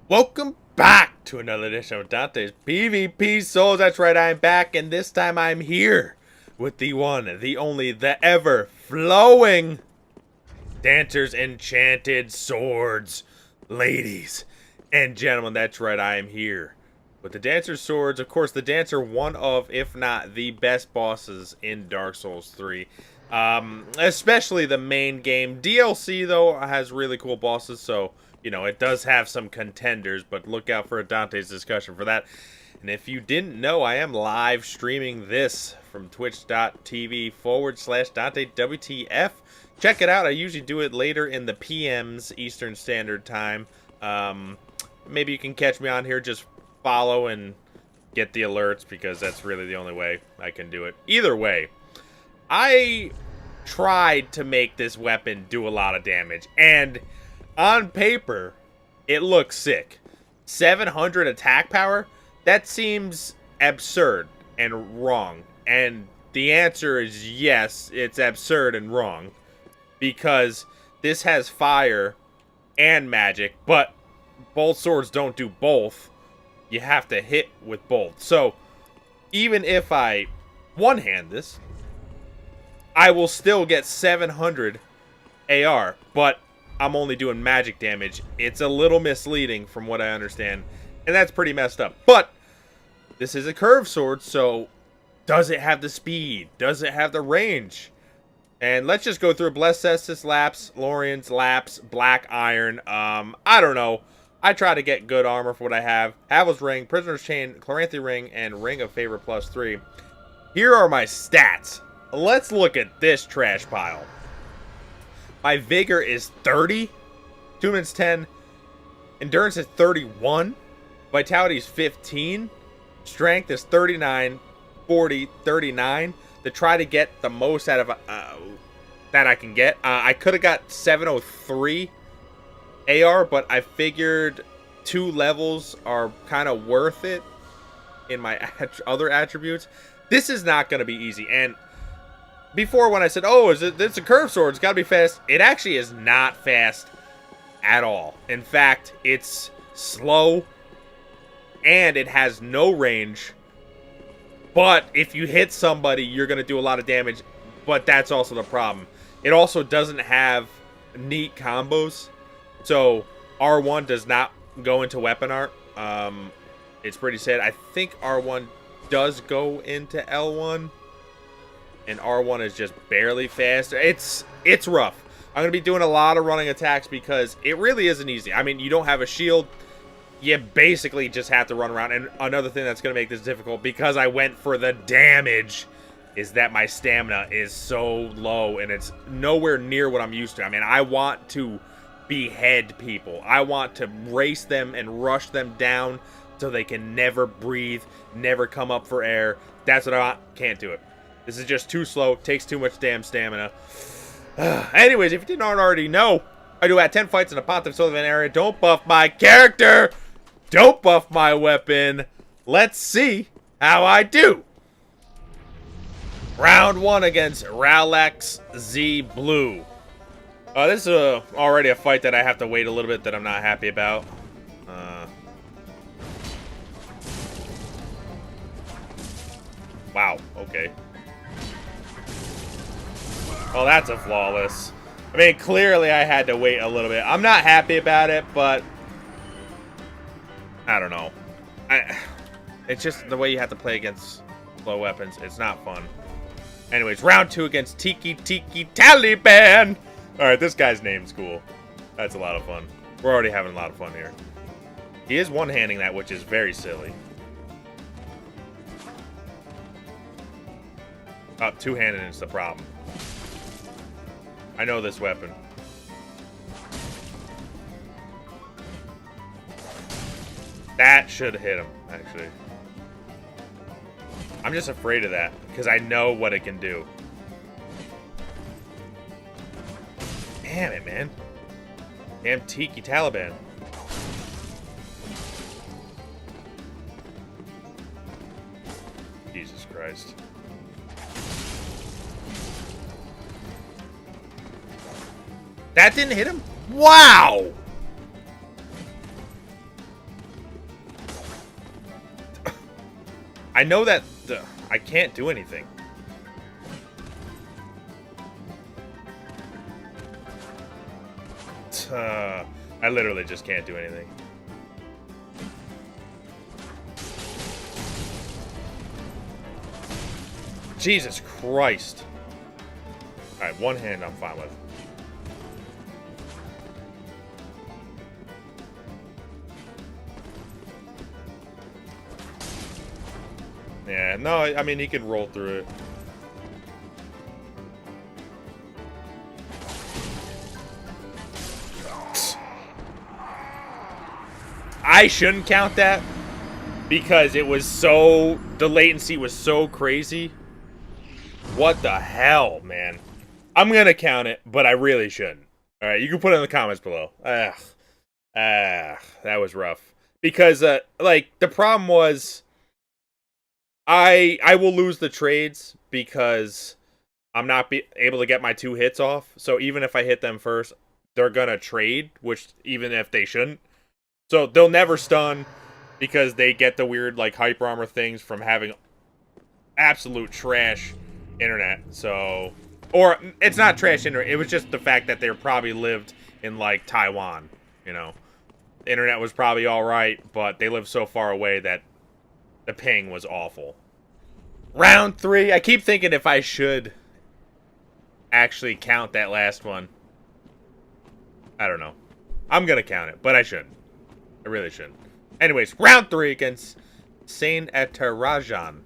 Welcome back to another edition of Dante's PvP Souls. That's right, I'm back, and this time I'm here with the one, the only, the ever-flowing Dancer's Enchanted Swords. Ladies and gentlemen, that's right, I am here with the Dancer's Swords. Of course, the Dancer, one of, if not the best bosses in Dark Souls 3. Especially the main game. DLC, though, has really cool bosses, so you know, it does have some contenders, but look out for a Dante's discussion for that. And if you didn't know, I am live streaming this from twitch.tv/DanteWTF. Check it out. I usually do it later in the PMs, Eastern Standard Time. Maybe you can catch me on here. Just follow and get the alerts, because that's really the only way I can do it. Either way, I tried to make this weapon do a lot of damage, and on paper, it looks sick. 700 attack power? That seems absurd and wrong. And the answer is yes, it's absurd and wrong. Because this has fire and magic, but both swords don't do both. You have to hit with both. So, even if I one-hand this, I will still get 700 AR, but I'm only doing magic damage. It's a little misleading from what I understand, and that's pretty messed up. But this is a curved sword, so does it have the speed? Does it have the range? And let's just go through Blessed Estus Lapse, Lorian's Lapse, Black Iron. I don't know. I try to get good armor for what I have. Havel's Ring, Prisoner's Chain, Chloranthy Ring, and Ring of Favor +3. Here are my stats. Let's look at this trash pile. My Vigor is 30, Tunement's 10, Endurance is 31, Vitality is 15, Strength is 39, 40, 39. To try to get the most out of that I can get. I could have got 703 AR, but I figured 2 levels are kind of worth it in my other attributes. This is not going to be easy, and before, when I said, oh, it's a curved sword, it's got to be fast, it actually is not fast at all. In fact, it's slow, and it has no range. But if you hit somebody, you're going to do a lot of damage, but that's also the problem. It also doesn't have neat combos, so R1 does not go into weapon art. It's pretty sad. I think R1 does go into L1. And R1 is just barely fast. It's rough. I'm going to be doing a lot of running attacks because it really isn't easy. I mean, you don't have a shield. You basically just have to run around. And another thing that's going to make this difficult, because I went for the damage, is that my stamina is so low. And it's nowhere near what I'm used to. I mean, I want to behead people. I want to race them and rush them down so they can never breathe, never come up for air. That's what I want. Can't do it. This is just too slow. Takes too much damn stamina. Anyways, if you did not already know, I do have 10 fights in a Pontiff Sullivan area. Don't buff my character. Don't buff my weapon. Let's see how I do. Round 1 against Ralex Z Blue. This is already a fight that I have to wait a little bit, that I'm not happy about. Wow, okay. Well, that's a flawless. I mean, clearly I had to wait a little bit. I'm not happy about it, but I don't know. It's just the way you have to play against slow weapons. It's not fun. Anyways, round 2 against Tiki Taliban. All right, this guy's name's cool. That's a lot of fun. We're already having a lot of fun here. He is one-handing that, which is very silly. Oh, two-handed is the problem. I know this weapon. That should hit him, actually. I'm just afraid of that, because I know what it can do. Damn it, man. Damn Tiki Taliban. Jesus Christ. That didn't hit him? Wow! I know that I can't do anything. I literally just can't do anything. Jesus Christ. Alright, one hand I'm fine with. Yeah, no, I mean, he could roll through it. I shouldn't count that because it was so... The latency was so crazy. What the hell, man? I'm gonna count it, but I really shouldn't. Alright, you can put it in the comments below. That was rough. Because, like, the problem was... I will lose the trades because I'm not able to get my 2 hits off. So even if I hit them first, they're gonna trade, which even if they shouldn't. So they'll never stun because they get the weird like hyper armor things from having absolute trash internet. So, or it's not trash internet. It was just the fact that they probably lived in like Taiwan. You know, the internet was probably all right, but they lived so far away that the ping was awful. Round 3. I keep thinking if I should actually count that last one. I don't know. I'm gonna count it, but I shouldn't. I really shouldn't. Anyways, round 3 against Saint Eterajan.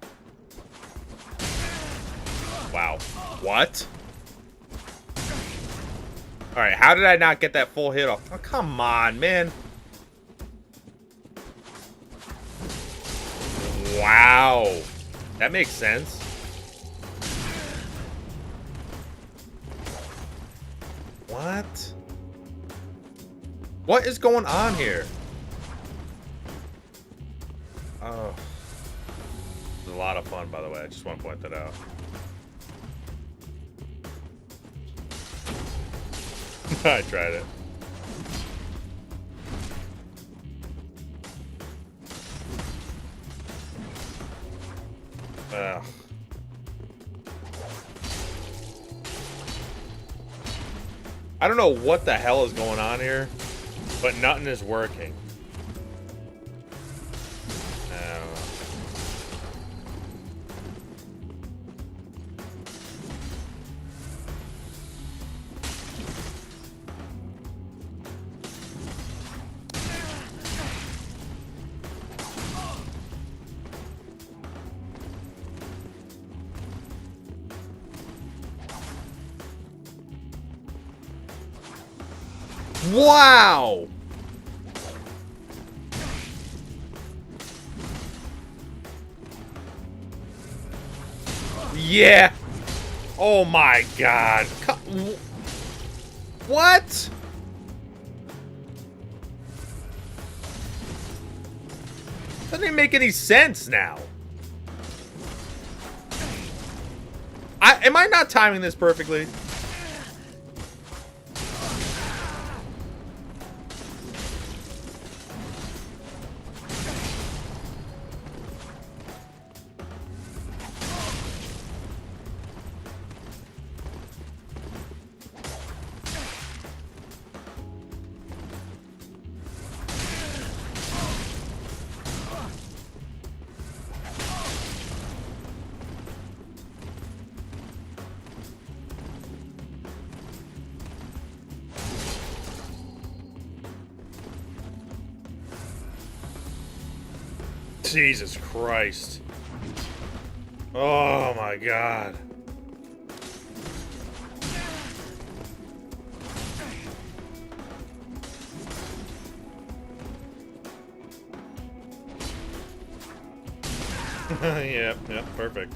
Wow. What? Alright, how did I not get that full hit off? Oh, come on, man. Wow. That makes sense. What? What is going on here? Oh. It was a lot of fun, by the way. I just want to point that out. I tried it. Ugh. I don't know what the hell is going on here, but nothing is working. I don't know. Wow! Yeah! Oh my god. What? Doesn't even make any sense now. Am I not timing this perfectly? Jesus Christ. Oh my god. Yeah, perfect.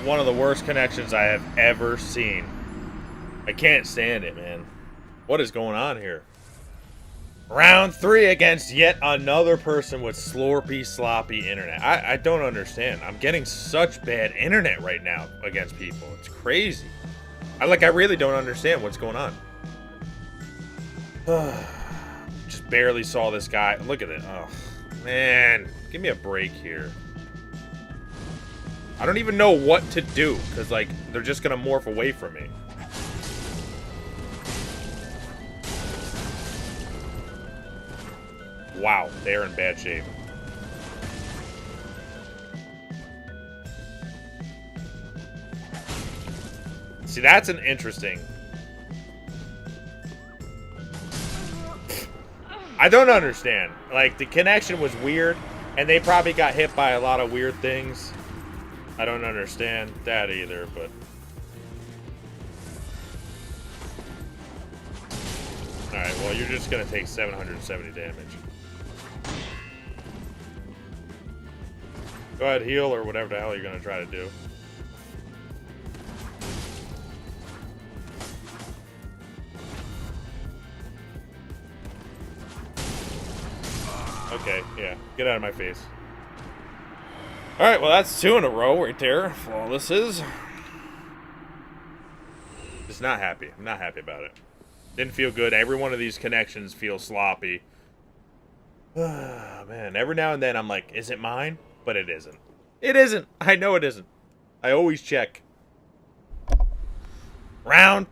One of the worst connections I have ever seen. I can't stand it, man. What is going on here? Round 3 against yet another person with slorpy, sloppy internet. I don't understand. I'm getting such bad internet right now against people. It's crazy. I really don't understand what's going on. Just barely saw this guy. Look at it. Oh, man. Give me a break here. I don't even know what to do, because, like, they're just going to morph away from me. Wow, they're in bad shape. See, that's an interesting... I don't understand. Like, the connection was weird, and they probably got hit by a lot of weird things. I don't understand that either, but... Alright, well, you're just gonna take 770 damage. Go ahead, heal, or whatever the hell you're gonna try to do. Okay, yeah. Get out of my face. Alright, well, that's 2 in a row right there. Flawless is. Just not happy. I'm not happy about it. Didn't feel good. Every one of these connections feels sloppy. Man, every now and then I'm like, is it mine? But it isn't. It isn't. I know it isn't. I always check. Round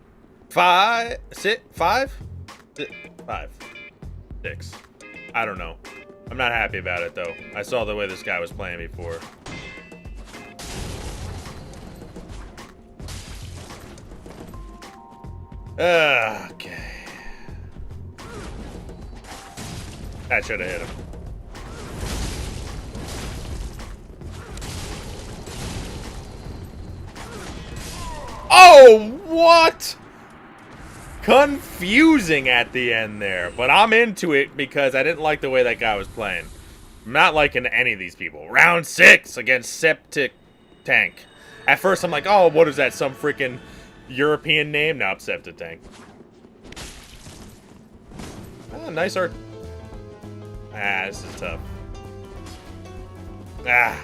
5, 6, 5? 5. 6. I don't know. I'm not happy about it, though. I saw the way this guy was playing before. Okay. That should have hit him. Oh, what? Confusing at the end there, but I'm into it because I didn't like the way that guy was playing. I'm not liking any of these people. Round 6 against Septic Tank. At first I'm like, oh, what is that, some freaking European name? No, Septic Tank. Oh, nice art. Ah, this is tough. Ah.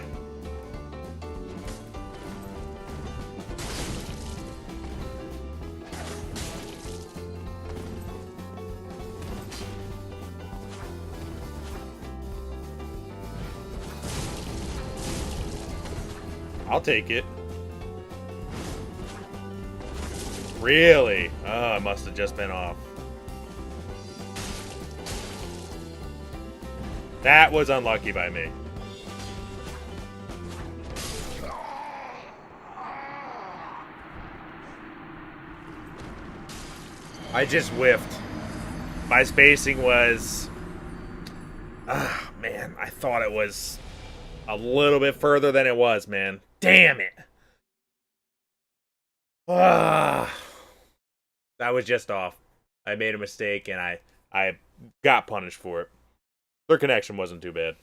I'll take it. Really? Oh, it must have just been off. That was unlucky by me. I just whiffed. My spacing was... Ah, man. I thought it was a little bit further than it was, man. Damn it. Ah. That was just off. I made a mistake, and I got punished for it. Their connection wasn't too bad.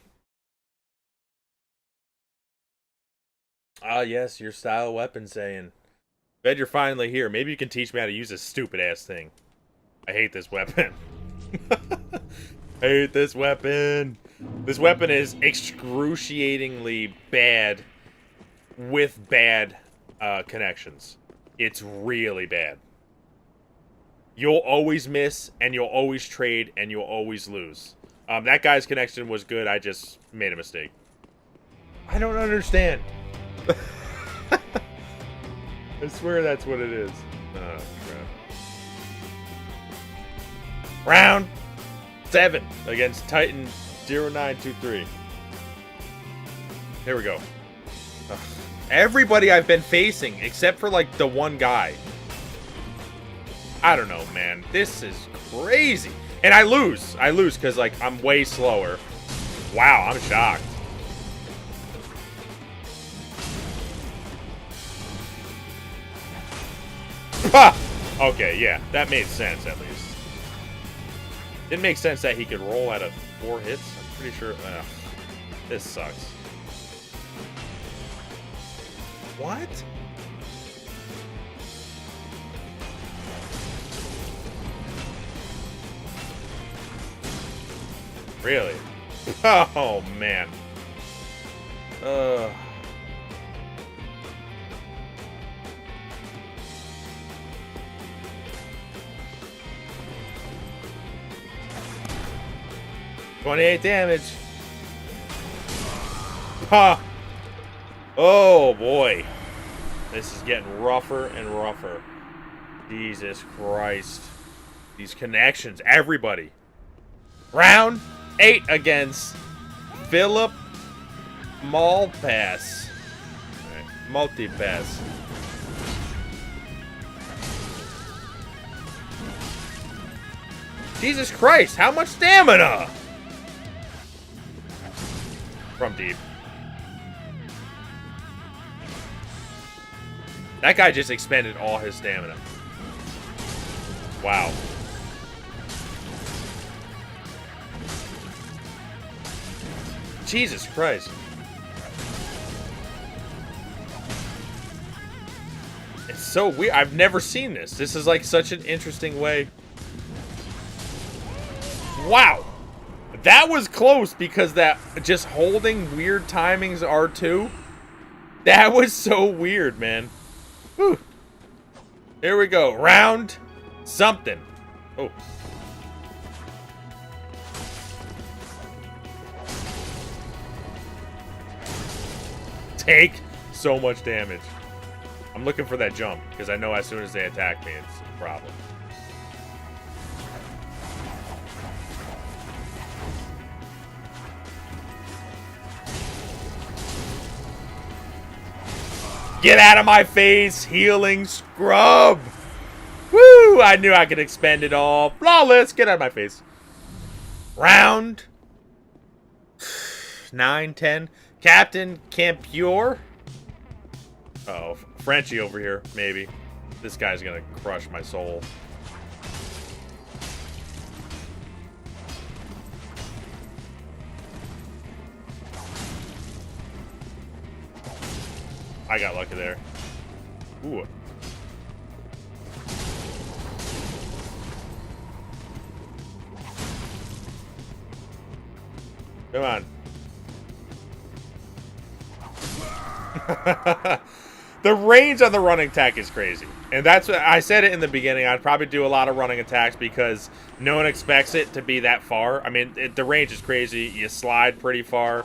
Ah, yes, your style weapon saying. Bet you're finally here. Maybe you can teach me how to use this stupid-ass thing. I hate this weapon. I hate this weapon. This weapon is excruciatingly bad with bad connections. It's really bad. You'll always miss, and you'll always trade, and you'll always lose. That guy's connection was good. I just made a mistake. I don't understand. I swear that's what it is. Oh, crap. Round 7 against Titan 0923. Here we go. Ugh. Everybody I've been facing, except for, like, the one guy. I don't know, man. This is crazy. And I lose. I lose because, like, I'm way slower. Wow, I'm shocked. Ha! Okay, yeah. That made sense, at least. Didn't make sense that he could roll out of 4 hits. I'm pretty sure... this sucks. What? Really? Oh, man. 28 damage. Ha! Oh boy. This is getting rougher and rougher. Jesus Christ. These connections. Everybody. Round 8 against Philip Malpass. Alright, Multipass. Jesus Christ, how much stamina? From deep. That guy just expended all his stamina. Wow. Jesus Christ. It's so weird. I've never seen this. This is like such an interesting way. Wow. That was close because that just holding weird timings R2. That was so weird, man. Whew. Here we go. Round something. Oh. Take so much damage. I'm looking for that jump because I know as soon as they attack me, it's a problem. Get out of my face, healing scrub! Woo! I knew I could expend it all. Flawless! Get out of my face. Round 9, 10. Captain Campior. Uh-oh, Frenchie over here, maybe. This guy's gonna crush my soul. I got lucky there. Ooh. Come on. The range on the running attack is crazy. And that's what I said it in the beginning. I'd probably do a lot of running attacks because no one expects it to be that far. I mean, the range is crazy. You slide pretty far.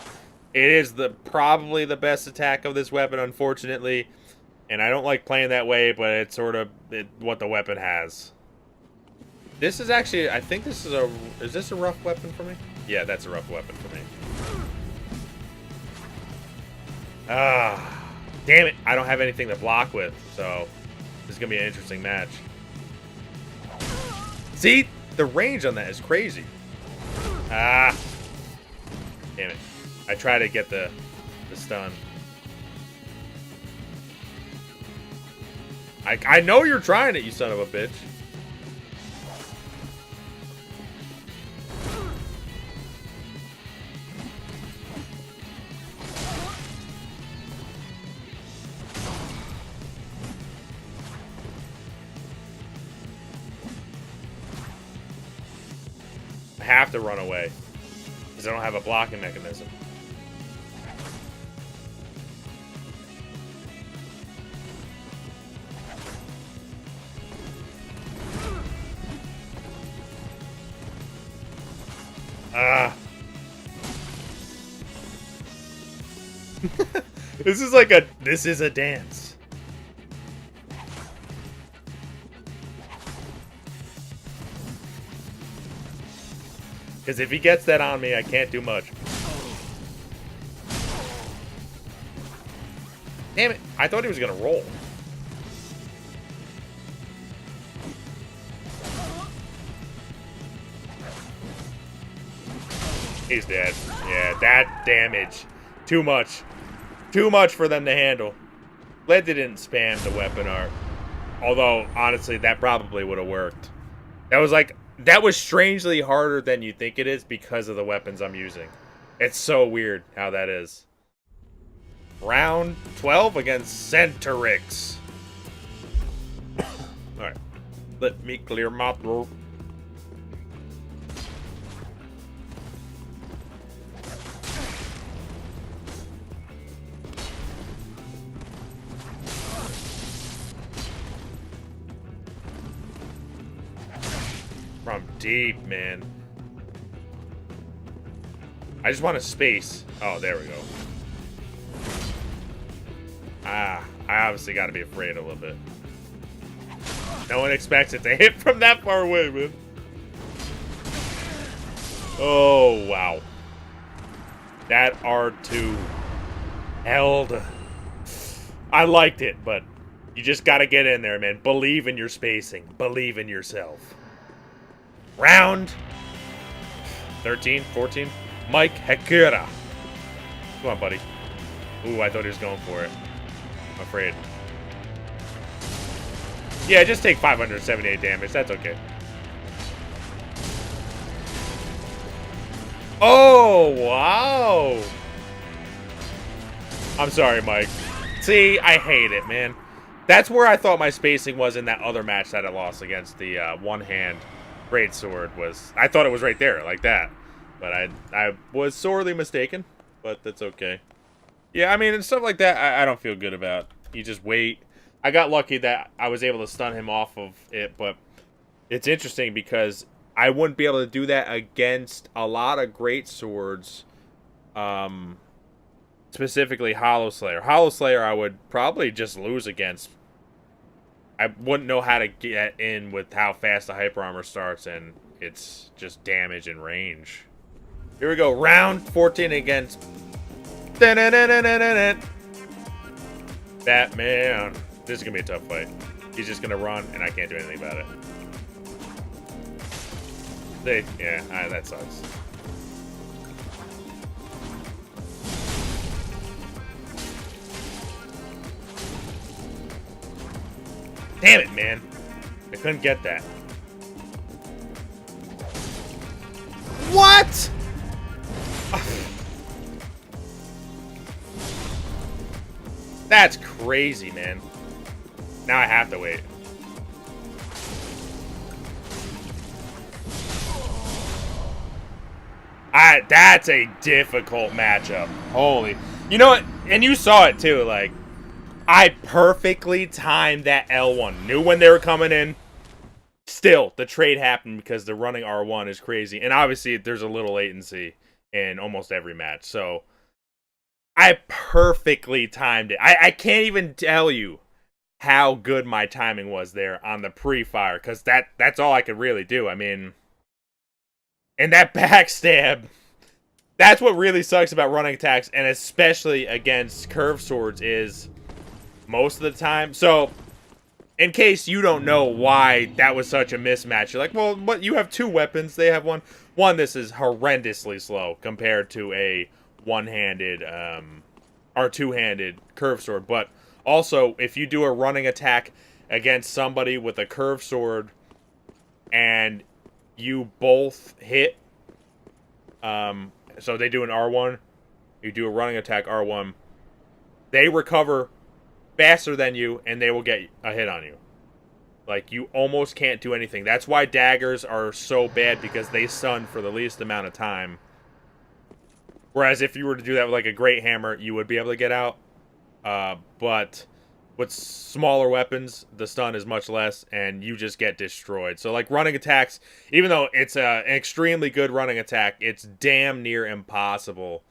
It is probably the best attack of this weapon, unfortunately. And I don't like playing that way, but it's sort of what the weapon has. This is actually, I think this is is this a rough weapon for me? Yeah, that's a rough weapon for me. Ah, damn it. I don't have anything to block with, so this is going to be an interesting match. See? The range on that is crazy. Ah. Damn it. I try to get the stun. I know you're trying it, you son of a bitch. I have to run away because I don't have a blocking mechanism. This is a dance. Because if he gets that on me, I can't do much. Damn it. I thought he was going to roll. He's dead. Yeah, that damage. Too much. Too much for them to handle. Glad they didn't spam the weapon art. Although, honestly, that probably would have worked. That was strangely harder than you think it is because of the weapons I'm using. It's so weird how that is. Round 12 against Centrix. Alright. Let me clear my throat. From deep, man. I just want to space. Oh, there we go. Ah, I obviously got to be afraid a little bit. No one expects it to hit from that far away, man. Oh, wow. That R2 held. I liked it, but you just got to get in there, man. Believe in your spacing. Believe in yourself. Round 13, 14. Mike Hekura. Come on, buddy. Ooh, I thought he was going for it. I'm afraid. Yeah, just take 578 damage. That's okay. Oh, wow. I'm sorry, Mike. See, I hate it, man. That's where I thought my spacing was in that other match that I lost against the one-hand greatsword. I thought it was right there, like that. But I was sorely mistaken, but that's okay. Yeah, I mean, and stuff like that, I don't feel good about. You just wait. I got lucky that I was able to stun him off of it, but it's interesting because I wouldn't be able to do that against a lot of great swords, specifically Hollow Slayer. Hollow Slayer I would probably just lose against. I wouldn't know how to get in with how fast the hyper armor starts, and it's just damage and range. Here we go, round 14 against Batman. This is gonna be a tough fight. He's just gonna run, and I can't do anything about it. Yeah, that sucks. Damn it, man. I couldn't get that. What? That's crazy, man. Now I have to wait. That's a difficult matchup. Holy. You know what? And you saw it too, like, I perfectly timed that L1. Knew when they were coming in. Still, the trade happened because the running R1 is crazy. And obviously, there's a little latency in almost every match. So, I perfectly timed it. I can't even tell you how good my timing was there on the pre-fire. Because that's all I could really do. I mean, and that backstab, that's what really sucks about running attacks. And especially against curved swords is most of the time. So, in case you don't know why that was such a mismatch, you're like, well, what? You have two weapons. They have one. One, this is horrendously slow compared to a one-handed or two-handed curved sword. But also, if you do a running attack against somebody with a curved sword and you both hit, so they do an R1, you do a running attack R1, they recover faster than you, and they will get a hit on you. Like, you almost can't do anything. That's why daggers are so bad, because they stun for the least amount of time. Whereas if you were to do that with, like, a great hammer, you would be able to get out. But with smaller weapons, the stun is much less, and you just get destroyed. So, like, running attacks, even though it's an extremely good running attack, it's damn near impossible.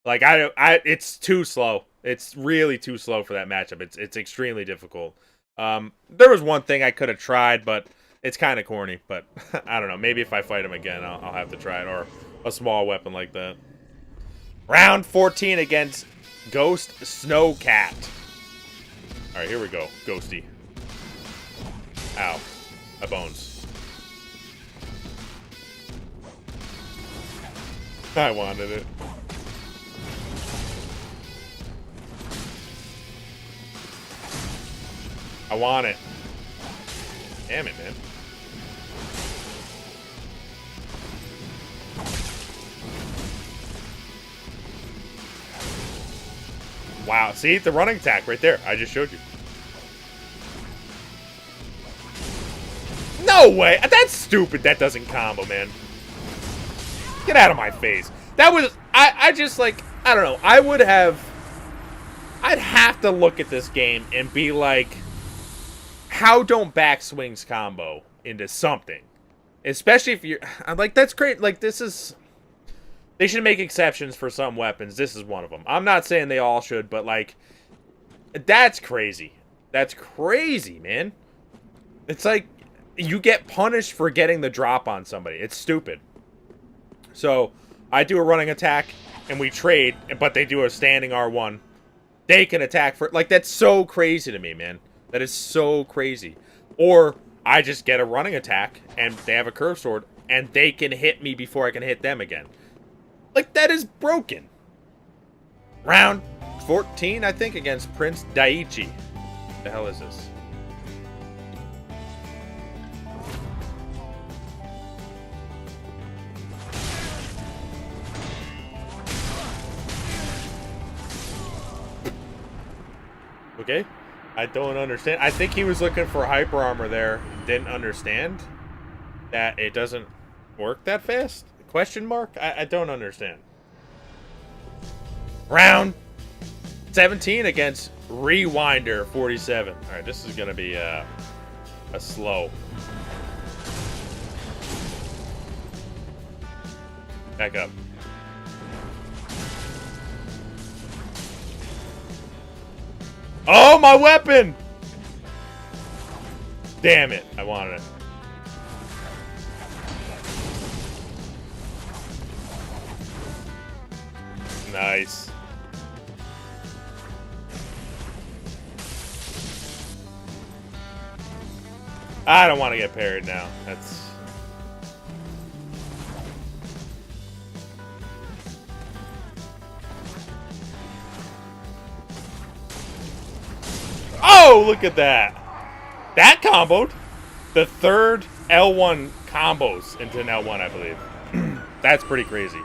Like, it's too slow. It's really too slow for that matchup. It's extremely difficult. There was one thing I could have tried, but it's kind of corny. But I don't know. Maybe if I fight him again, I'll have to try it. Or a small weapon like that. Round 14 against Ghost Snowcat. All right, here we go. Ghosty. Ow. My bones. I wanted it. I want it. Damn it, man. Wow, see? The running attack right there. I just showed you. No way! That's stupid. That doesn't combo, man. Get out of my face. That was... I just, like... I don't know. I'd have to look at this game and be like... How don't backswings combo into something? Especially if you're... I'm like, that's great. Like, this is... They should make exceptions for some weapons. This is one of them. I'm not saying they all should, but, like, that's crazy. That's crazy, man. It's like you get punished for getting the drop on somebody. It's stupid. So, I do a running attack, and we trade, but they do a standing R1. They can attack for... Like, that's so crazy to me, man. That is so crazy. Or, I just get a running attack, and they have a curved sword, and they can hit me before I can hit them again. Like, that is broken. Round 14, I think, against Prince Daichi. What the hell is this? Okay. I don't understand. I think he was looking for hyper armor there. Didn't understand that it doesn't work that fast? Question mark? I don't understand. Round 17 against Rewinder 47. Alright, this is going to be a slow. Back up. Oh, my weapon! Damn it. I wanted it. Nice. I don't want to get parried now. That's... Oh, look at that. That comboed. The third L1 combos into an L1, I believe. That's pretty crazy.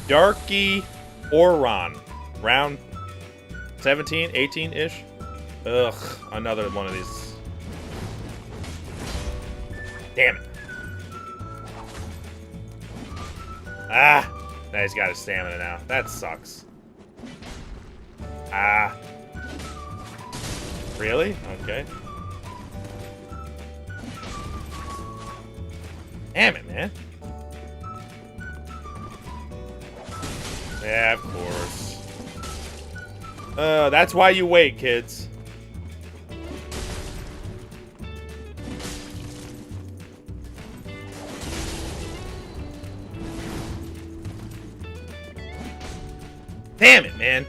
Darky Oron. Round 17, 18-ish. Ugh, another one of these. Damn it. Ah, now he's got his stamina now. That sucks. Ah. Really? Okay. Damn it, man. Yeah, of course. That's why you wait, kids. Damn it, man.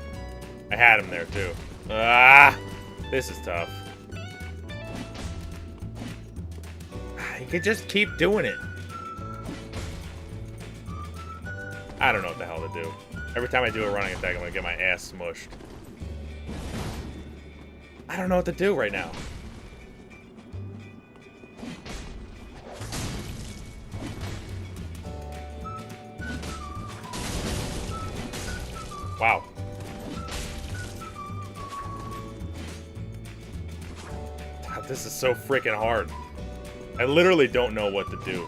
I had him there, too. Ah, this is tough. You could just keep doing it. I don't know what the hell to do. Every time I do a running attack, I'm gonna get my ass smushed. I don't know what to do right now. Wow. God, this is so freaking hard. I literally don't know what to do.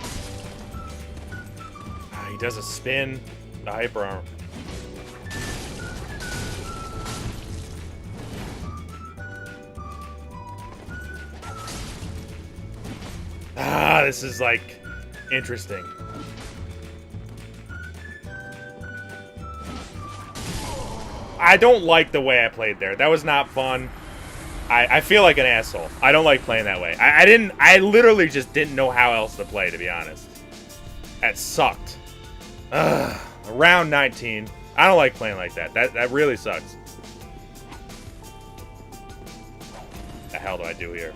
He does a spin. The hyper arm. Ah, this is like interesting. I don't like the way I played there. That was not fun. I feel like an asshole. I don't like playing that way. I literally just didn't know how else to play, to be honest. That sucked. Ugh. Round 19. I don't like playing like that. That really sucks. What the hell do I do here?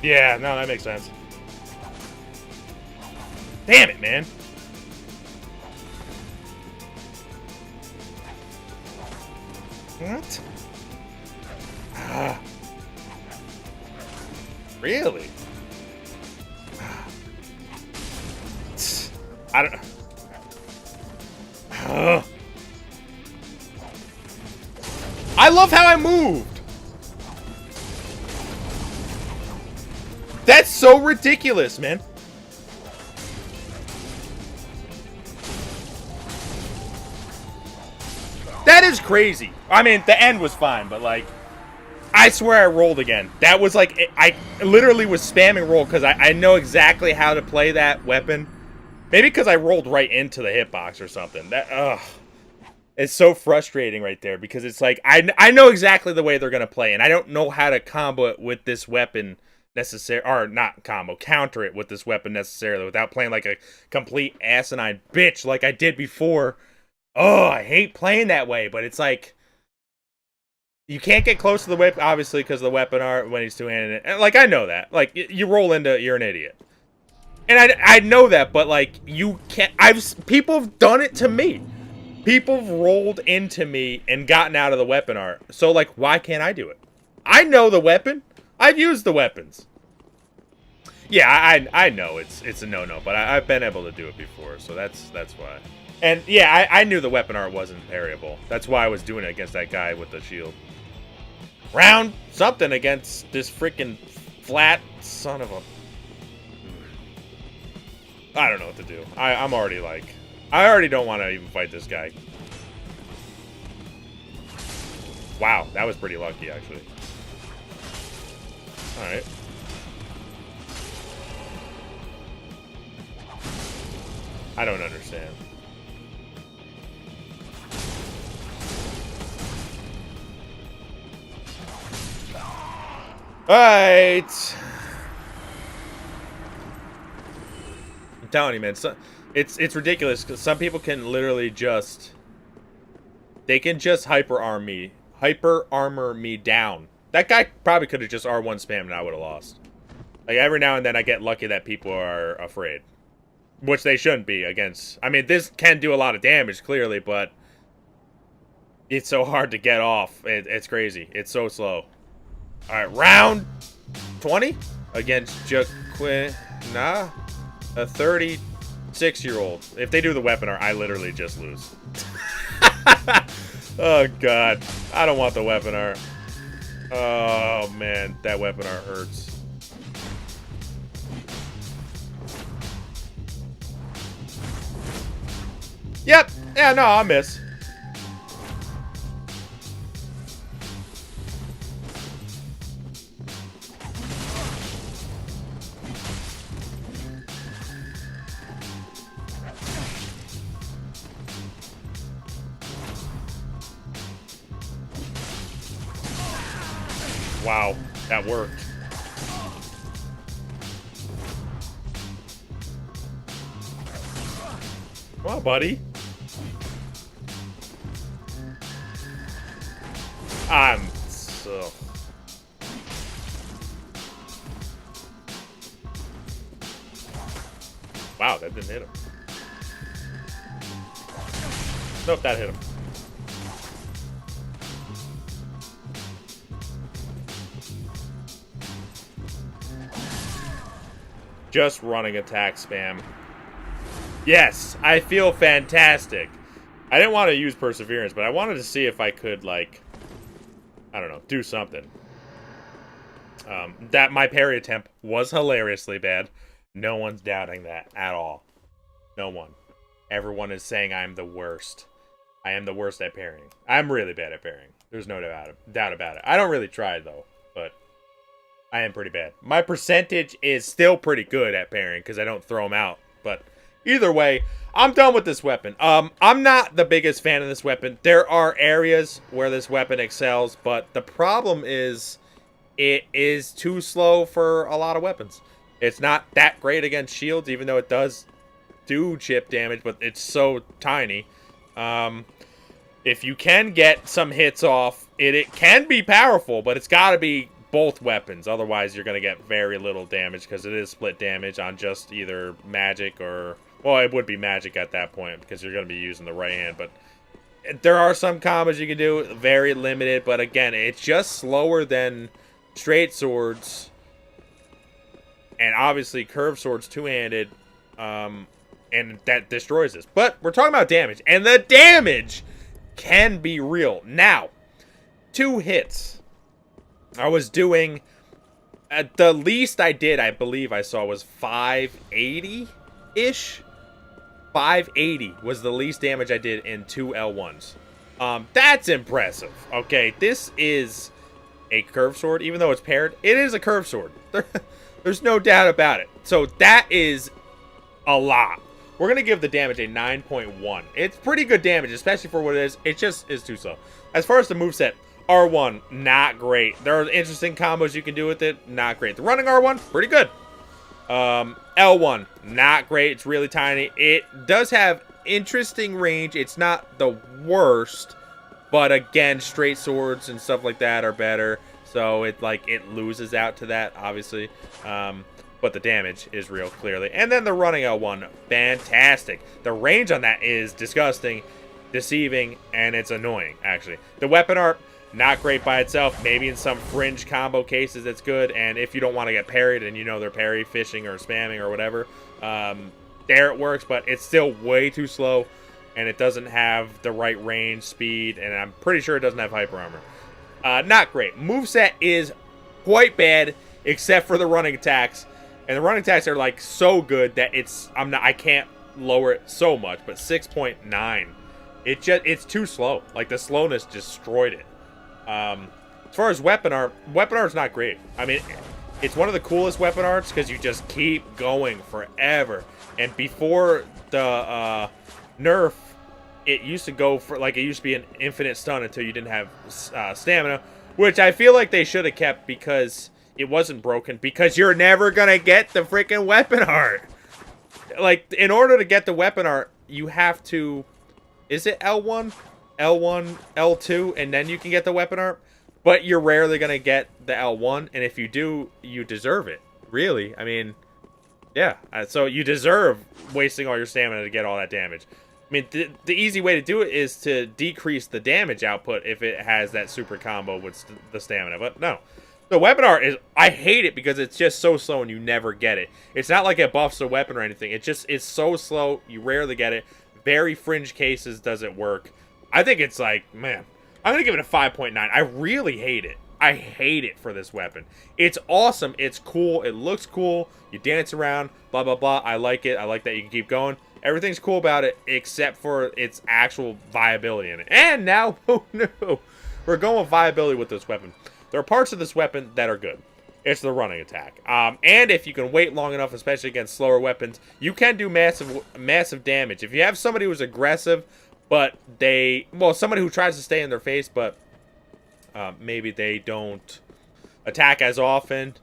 Yeah, no, that makes sense. Damn it, man. What? Ah. Really? I don't... I love how I moved! That's so ridiculous, man. That is crazy. I mean, the end was fine, but like... I swear I rolled again. That was like, I literally was spamming roll because I know exactly how to play that weapon. Maybe because I rolled right into the hitbox or something. That, ugh. It's so frustrating right there because it's like, I know exactly the way they're going to play, and I don't know how to combo it with this weapon necessarily, or not combo, counter it with this weapon necessarily without playing like a complete asinine bitch like I did before. Oh, I hate playing that way, but it's like, you can't get close to the whip, obviously, because of the weapon art when he's two-handed. And, like, I know that. Like, you roll into, you're an idiot. And I know that, but, like, you can't, people have done it to me. People have rolled into me and gotten out of the weapon art. So, like, why can't I do it? I know the weapon. I've used the weapons. Yeah, I know it's a no-no, but I've been able to do it before, so that's why. And, yeah, I knew the weapon art wasn't parryable. That's why I was doing it against that guy with the shield. Round something against this freaking flat son of a... I don't know what to do. I'm already like... I already don't want to even fight this guy. Wow, that was pretty lucky, actually. Alright. I don't understand. Alright. I'm telling you, man. It's ridiculous because some people can literally just... They can just hyper armor me down. That guy probably could have just R1 spammed and I would have lost. Like, every now and then I get lucky that people are afraid. Which they shouldn't be against... I mean, this can do a lot of damage, clearly, but... It's so hard to get off. It's crazy. It's so slow. Alright, round 20 against Jaquina, a 36-year-old. If they do the weapon art, I literally just lose. Oh, God. I don't want the weapon art. Oh, man. That weapon art hurts. Yep. Yeah, no, I'll miss. Wow, that worked. Come on, buddy. I'm so... Wow, that didn't hit him. Nope, that hit him. Just running attack spam. Yes, I feel fantastic. I didn't want to use Perseverance, but I wanted to see if I could, like, I don't know, do something. That my parry attempt was hilariously bad. No one's doubting that at all. No one. Everyone is saying I'm the worst. I am the worst at parrying. I'm really bad at parrying. There's no doubt about it. I don't really try, though, but I am pretty bad. My percentage is still pretty good at parrying because I don't throw them out. But either way, I'm done with this weapon. I'm not the biggest fan of this weapon. There are areas where this weapon excels, but the problem is it is too slow for a lot of weapons. It's not that great against shields, even though it does do chip damage, but it's so tiny. If you can get some hits off, it can be powerful, but it's got to be both weapons. Otherwise, you're going to get very little damage because it is split damage on just either magic or... Well, it would be magic at that point because you're going to be using the right hand, but there are some combos you can do, very limited, but again, it's just slower than straight swords, and obviously curved swords two-handed, and that destroys this. But we're talking about damage, and the damage can be real. Now, 2 hits. I was doing, at the least I did, I believe I saw, was 580-ish. 580 was the least damage I did in 2 L1s. That's impressive. Okay, this is a curved sword, even though it's paired. It is a curved sword. There's no doubt about it. So that is a lot. We're going to give the damage a 9.1. It's pretty good damage, especially for what it is. It just is too slow. As far as the moveset, R1, not great. There are interesting combos you can do with it. Not great. The running R1, pretty good. L1, not great. It's really tiny. It does have interesting range. It's not the worst. But again, straight swords and stuff like that are better. So it loses out to that, obviously. But the damage is real, clearly. And then the running L1, fantastic. The range on that is disgusting, deceiving, and it's annoying, actually. The weapon art, not great by itself. Maybe in some fringe combo cases it's good. And if you don't want to get parried and you know they're parry, fishing, or spamming, or whatever, there it works. But it's still way too slow. And it doesn't have the right range, speed, and I'm pretty sure it doesn't have hyper armor. Not great. Moveset is quite bad, except for the running attacks. And the running attacks are like so good that I can't lower it so much, but 6.9. It's too slow. Like the slowness destroyed it. As far as weapon art's not great. I mean, it's one of the coolest weapon arts because you just keep going forever. And before the nerf, it used to go for it used to be an infinite stun until you didn't have stamina, which I feel like they should have kept because it wasn't broken, because you're never gonna get the freaking weapon art. Like, in order to get the weapon art, you have to, is it L1, L2, and then you can get the weapon art? But you're rarely gonna get the L1, and if you do, you deserve it. Really, I mean, yeah. So you deserve wasting all your stamina to get all that damage. I mean, the easy way to do it is to decrease the damage output if it has that super combo with the stamina, but no. The weapon art is, I hate it because it's just so slow and you never get it. It's not like it buffs the weapon or anything. It's so slow, you rarely get it. Very fringe cases does it work. I think it's like, man, I'm going to give it a 5.9. I really hate it. I hate it for this weapon. It's awesome. It's cool. It looks cool. You dance around, blah, blah, blah. I like it. I like that you can keep going. Everything's cool about it except for its actual viability in it. And now, oh no, we're going with viability with this weapon. There are parts of this weapon that are good. It's the running attack. And if you can wait long enough, especially against slower weapons, you can do massive damage. If you have somebody who's aggressive, but somebody who tries to stay in their face, but maybe they don't attack as often,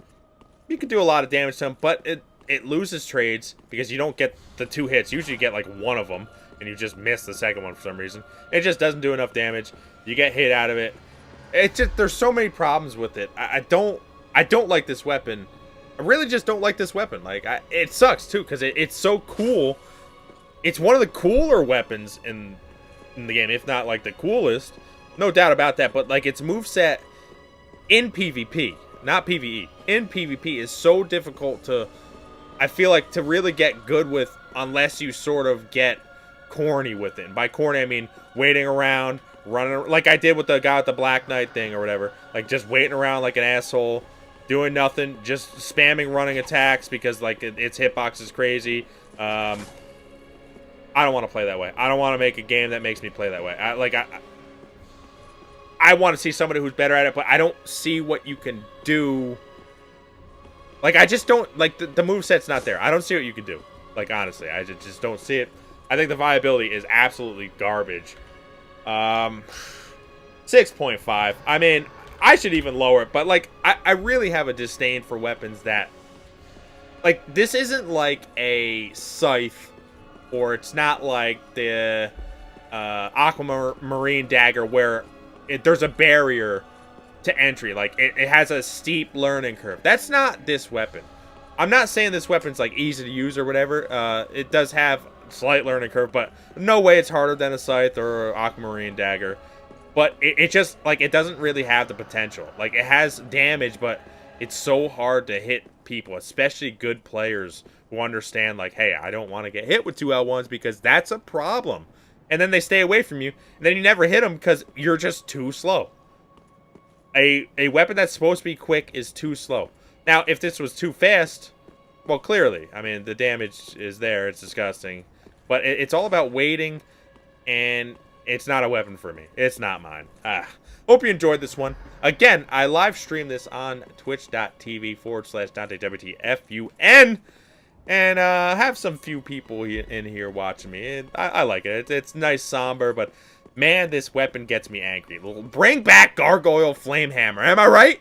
you can do a lot of damage to them, but it loses trades because you don't get the 2 hits. Usually you get like one of them, and you just miss the second one for some reason. It just doesn't do enough damage. You get hit out of it. It's just, there's so many problems with it. I don't like this weapon. I really just don't like this weapon. Like, it sucks too because it's so cool. It's one of the cooler weapons in the game, if not like the coolest. No doubt about that. But like its moveset in PvP, not PvE, in PvP is so difficult to, I feel like, to really get good with unless you sort of get corny with it. And by corny, I mean waiting around, running like I did with the guy with the Black Knight thing or whatever, like just waiting around like an asshole, doing nothing, just spamming running attacks because like its hitbox is crazy. I don't want to play that way. I don't want to make a game that makes me play that way. I want to see somebody who's better at it, but I don't see what you can do. Like, I just don't, like, the moveset's not there. I don't see what you can do. Like, honestly, I just don't see it. I think the viability is absolutely garbage. 6.5. I mean, I should even lower it, but like I really have a disdain for weapons that, like, this isn't like a scythe, or it's not like the aquamarine dagger where there's a barrier to entry. Like it has a steep learning curve. That's not this weapon. I'm not saying this weapon's like easy to use or whatever. It does have slight learning curve, but no way it's harder than a scythe or aquamarine dagger. But it just, like, it doesn't really have the potential. Like, it has damage, but it's so hard to hit people, especially good players who understand, like, hey, I don't want to get hit with 2 L1s because that's a problem. And then they stay away from you, and then you never hit them because you're just too slow. A weapon that's supposed to be quick is too slow. Now, if this was too fast, well, clearly, I mean, the damage is there. It's disgusting. But it's all about waiting, and It's not a weapon for me. It's not mine. Hope you enjoyed this one. Again, I live stream this on twitch.tv/DanteWTFUN. And have some few people in here watching me. I like it. It's nice, somber, but man, this weapon gets me angry. Bring back Gargoyle Flamehammer. Am I right?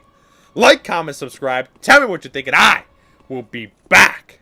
Like, comment, subscribe. Tell me what you think, and I will be back.